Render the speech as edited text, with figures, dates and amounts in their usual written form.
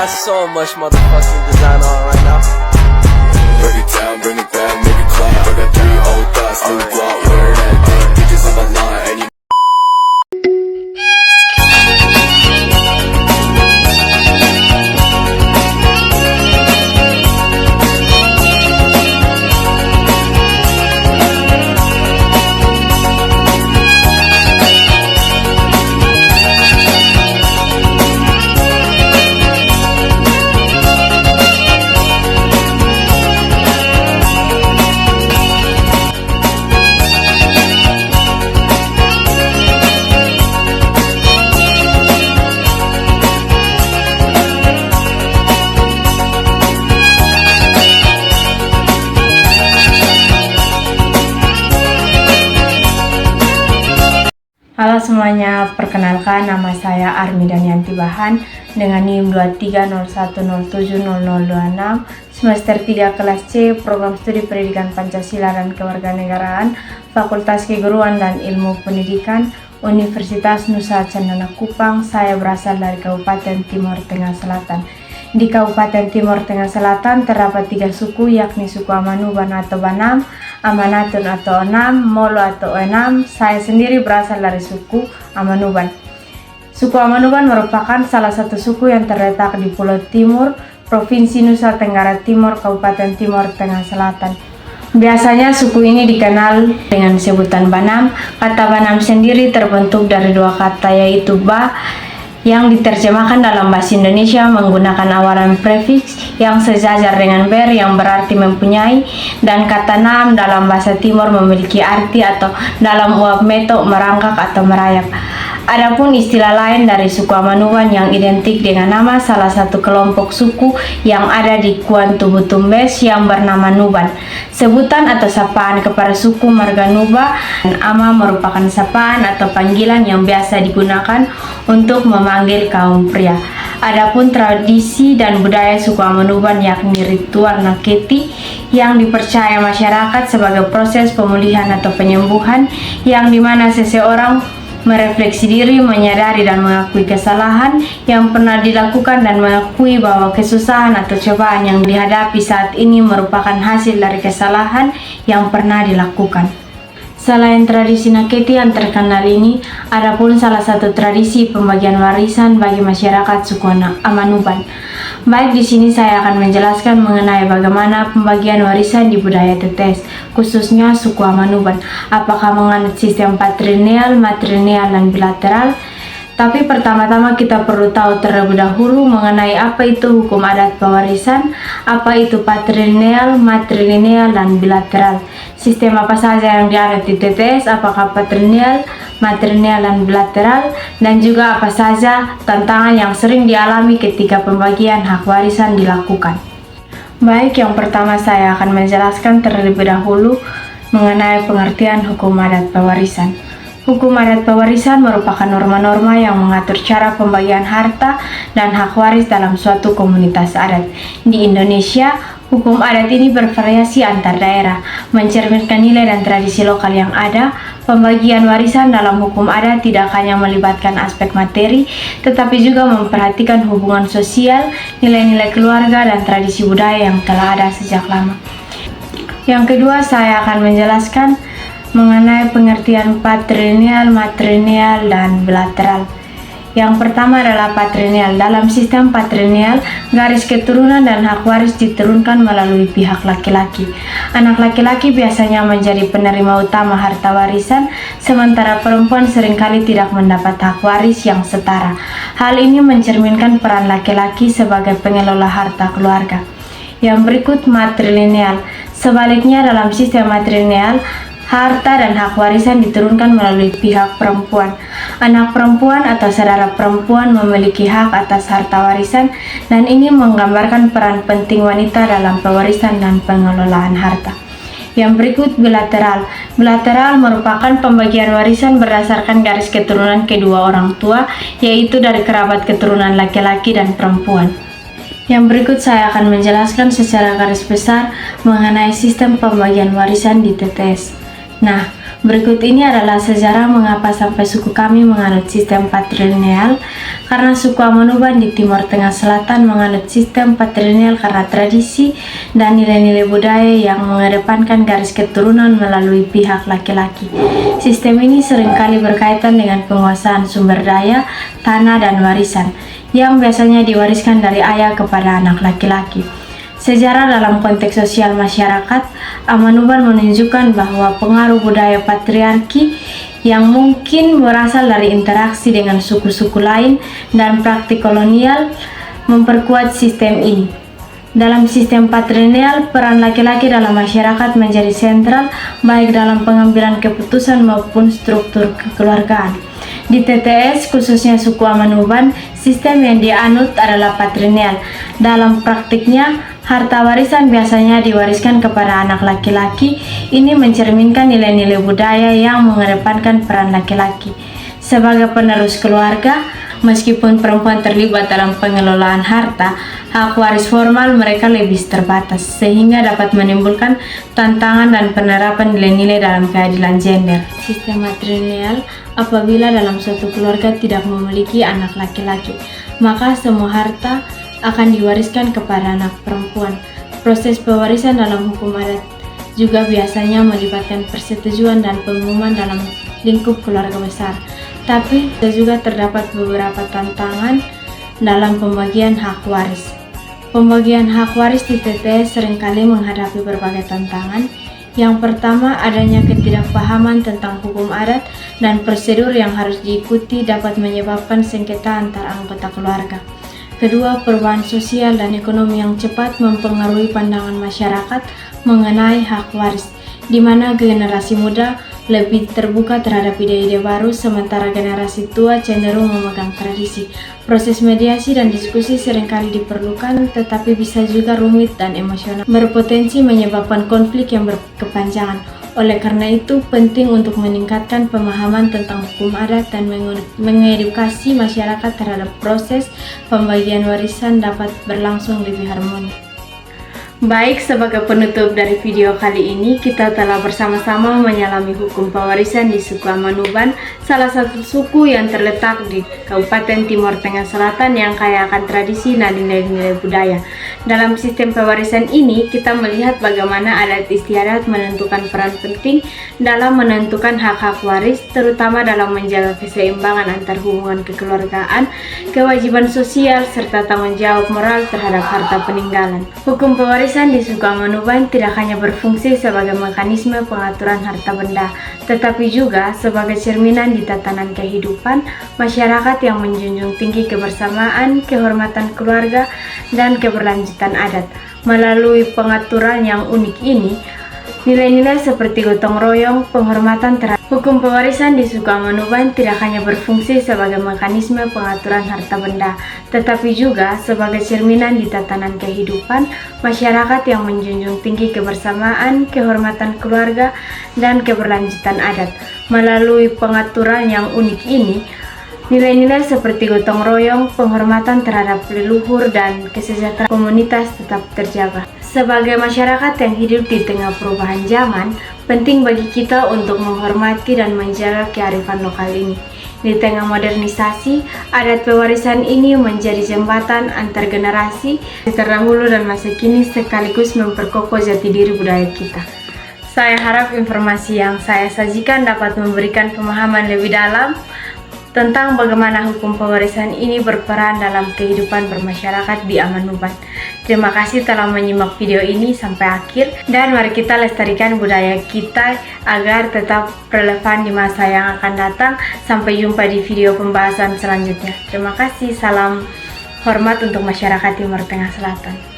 got so much motherfucking design on right now. Break it down, bring it back, make it clap. I got 3 old thoughts, new block, where that day. Bitches on my line, and you Halo semuanya, perkenalkan nama saya Armi Danianti Bahan dengan NIM 2301070026 semester 3 kelas C program studi pendidikan Pancasila dan Kewarganegaraan Fakultas Keguruan dan Ilmu Pendidikan Universitas Nusa Cendana Kupang. Saya berasal dari Kabupaten Timur Tengah Selatan. Di Kabupaten Timur Tengah Selatan terdapat 3 suku, yakni suku Amanuban atau Banam, Amanatun atau Onam, Molo atau Enam. Saya sendiri berasal dari suku Amanuban. Suku Amanuban merupakan salah satu suku yang terletak di Pulau Timur, Provinsi Nusa Tenggara Timur, Kabupaten Timur Tengah Selatan. Biasanya suku ini dikenal dengan sebutan Banam. Kata Banam sendiri terbentuk dari 2 kata, yaitu ba yang diterjemahkan dalam bahasa Indonesia menggunakan awalan prefiks yang sejajar dengan ber yang berarti mempunyai, dan kata nam dalam bahasa Timur memiliki arti atau dalam uap meto merangkak atau merayap. Adapun istilah lain dari suku Amanuban yang identik dengan nama salah satu kelompok suku yang ada di Kuantubu Tumbes yang bernama Nuban. Sebutan atau sapaan kepada suku marga Nuba dan Ama merupakan sapaan atau panggilan yang biasa digunakan untuk memanggil kaum pria. Adapun tradisi dan budaya suku Amanuban yakni ritual naketi yang dipercaya masyarakat sebagai proses pemulihan atau penyembuhan, yang dimana seseorang merefleksi diri, menyadari dan mengakui kesalahan yang pernah dilakukan dan mengakui bahwa kesusahan atau cobaan yang dihadapi saat ini merupakan hasil dari kesalahan yang pernah dilakukan. Selain tradisi naketi yang terkenal ini, ada pun salah satu tradisi pembagian warisan bagi masyarakat suku Amanuban. Baik, di sini saya akan menjelaskan mengenai bagaimana pembagian warisan di budaya Tetes, khususnya suku Amanuban. Apakah menganut sistem patrilineal, matrilineal, dan bilateral? Tapi pertama-tama kita perlu tahu terlebih dahulu mengenai apa itu hukum adat pewarisan, apa itu patrilineal, matrilineal, dan bilateral. Sistem apa saja yang dianut di TTS, apakah patrilineal, matrilineal, dan bilateral, dan juga apa saja tantangan yang sering dialami ketika pembagian hak warisan dilakukan. Baik, yang pertama saya akan menjelaskan terlebih dahulu mengenai pengertian hukum adat pewarisan. Hukum adat pewarisan merupakan norma-norma yang mengatur cara pembagian harta dan hak waris dalam suatu komunitas adat. Di Indonesia, hukum adat ini bervariasi antar daerah, mencerminkan nilai dan tradisi lokal yang ada. Pembagian warisan dalam hukum adat tidak hanya melibatkan aspek materi, tetapi juga memperhatikan hubungan sosial, nilai-nilai keluarga, dan tradisi budaya yang telah ada sejak lama. Yang kedua, saya akan menjelaskan mengenai pengertian patrilineal, matrilineal, dan bilateral. Yang pertama adalah patrilineal. Dalam sistem patrilineal, garis keturunan dan hak waris diturunkan melalui pihak laki-laki. Anak laki-laki biasanya menjadi penerima utama harta warisan, sementara perempuan seringkali tidak mendapat hak waris yang setara. Hal ini mencerminkan peran laki-laki sebagai pengelola harta keluarga. Yang berikut matrilineal. Sebaliknya, dalam sistem matrilineal, harta dan hak warisan diturunkan melalui pihak perempuan. Anak perempuan atau saudara perempuan memiliki hak atas harta warisan, dan ini menggambarkan peran penting wanita dalam pewarisan dan pengelolaan harta. Yang berikut bilateral. Bilateral merupakan pembagian warisan berdasarkan garis keturunan kedua orang tua, yaitu dari kerabat keturunan laki-laki dan perempuan. Yang berikut saya akan menjelaskan secara garis besar mengenai sistem pembagian warisan di TTS. Nah, Berikut ini adalah sejarah mengapa sampai suku kami menganut sistem patrilineal. Karena suku Amanuban di Timur Tengah Selatan menganut sistem patrilineal karena tradisi dan nilai-nilai budaya yang mengedepankan garis keturunan melalui pihak laki-laki. Sistem ini seringkali berkaitan dengan penguasaan sumber daya, tanah, dan warisan yang biasanya diwariskan dari ayah kepada anak laki-laki. Sejarah dalam konteks sosial masyarakat, Amanuban menunjukkan bahwa pengaruh budaya patriarki yang mungkin berasal dari interaksi dengan suku-suku lain dan praktik kolonial memperkuat sistem ini. Dalam sistem patrilineal, peran laki-laki dalam masyarakat menjadi sentral baik dalam pengambilan keputusan maupun struktur kekeluargaan. Di TTS, khususnya suku Amanuban, sistem yang dianut adalah patrilineal. Dalam praktiknya, harta warisan biasanya diwariskan kepada anak laki-laki. Ini mencerminkan nilai-nilai budaya yang mengedepankan peran laki-laki sebagai penerus keluarga. Meskipun perempuan terlibat dalam pengelolaan harta, hak waris formal mereka lebih terbatas, sehingga dapat menimbulkan tantangan dan penerapan nilai-nilai dalam keadilan gender. Sistem matrilineal, apabila dalam suatu keluarga tidak memiliki anak laki-laki, maka semua harta akan diwariskan kepada anak perempuan. Proses pewarisan dalam hukum adat juga biasanya melibatkan persetujuan dan pengumuman dalam lingkup keluarga besar. Tapi juga terdapat beberapa tantangan dalam pembagian hak waris. Pembagian hak waris di TTS seringkali menghadapi berbagai tantangan. Yang pertama, adanya ketidakpahaman tentang hukum adat dan prosedur yang harus diikuti dapat menyebabkan sengketa antar anggota keluarga. Kedua, perubahan sosial dan ekonomi yang cepat mempengaruhi pandangan masyarakat mengenai hak waris, di mana generasi muda lebih terbuka terhadap ide-ide baru, sementara generasi tua cenderung memegang tradisi. Proses mediasi dan diskusi seringkali diperlukan, tetapi bisa juga rumit dan emosional, berpotensi menyebabkan konflik yang berkepanjangan. Oleh karena itu, penting untuk meningkatkan pemahaman tentang hukum adat dan mengedukasi masyarakat terhadap proses pembagian warisan dapat berlangsung lebih harmonis. Baik, sebagai penutup dari video kali ini, kita telah bersama-sama menyelami hukum pewarisan di suku Amanuban, salah satu suku yang terletak di Kabupaten Timur Tengah Selatan yang kaya akan tradisi dan nilai-nilai budaya. Dalam sistem pewarisan ini, kita melihat bagaimana adat istiadat menentukan peran penting dalam menentukan hak-hak waris, terutama dalam menjaga keseimbangan antar hubungan kekeluargaan, kewajiban sosial, serta tanggung jawab moral terhadap harta peninggalan. Hukum pewarisan di suku Amanuban tidak hanya berfungsi sebagai mekanisme pengaturan harta benda, tetapi juga sebagai cerminan di tatanan kehidupan masyarakat yang menjunjung tinggi kebersamaan, kehormatan keluarga, dan keberlanjutan adat. Melalui pengaturan yang unik ini, nilai-nilai seperti gotong royong, penghormatan terhadap hukum pewarisan di suku Amanuban tidak hanya berfungsi sebagai mekanisme pengaturan harta benda, tetapi juga sebagai cerminan di tatanan kehidupan masyarakat yang menjunjung tinggi kebersamaan, kehormatan keluarga, dan keberlanjutan adat. Melalui pengaturan yang unik ini, nilai-nilai seperti gotong royong, penghormatan terhadap leluhur, dan kesejahteraan komunitas tetap terjaga. Sebagai masyarakat yang hidup di tengah perubahan zaman, penting bagi kita untuk menghormati dan menjaga kearifan lokal ini. Di tengah modernisasi, adat pewarisan ini menjadi jembatan antar generasi terdahulu dan masa kini, sekaligus memperkokoh jati diri budaya kita. Saya harap informasi yang saya sajikan dapat memberikan pemahaman lebih dalam tentang bagaimana hukum pewarisan ini berperan dalam kehidupan bermasyarakat di Amanuban. Terima kasih telah menyimak video ini sampai akhir, dan mari kita lestarikan budaya kita agar tetap relevan di masa yang akan datang. Sampai jumpa di video pembahasan selanjutnya. Terima kasih, salam hormat untuk masyarakat Timur Tengah Selatan.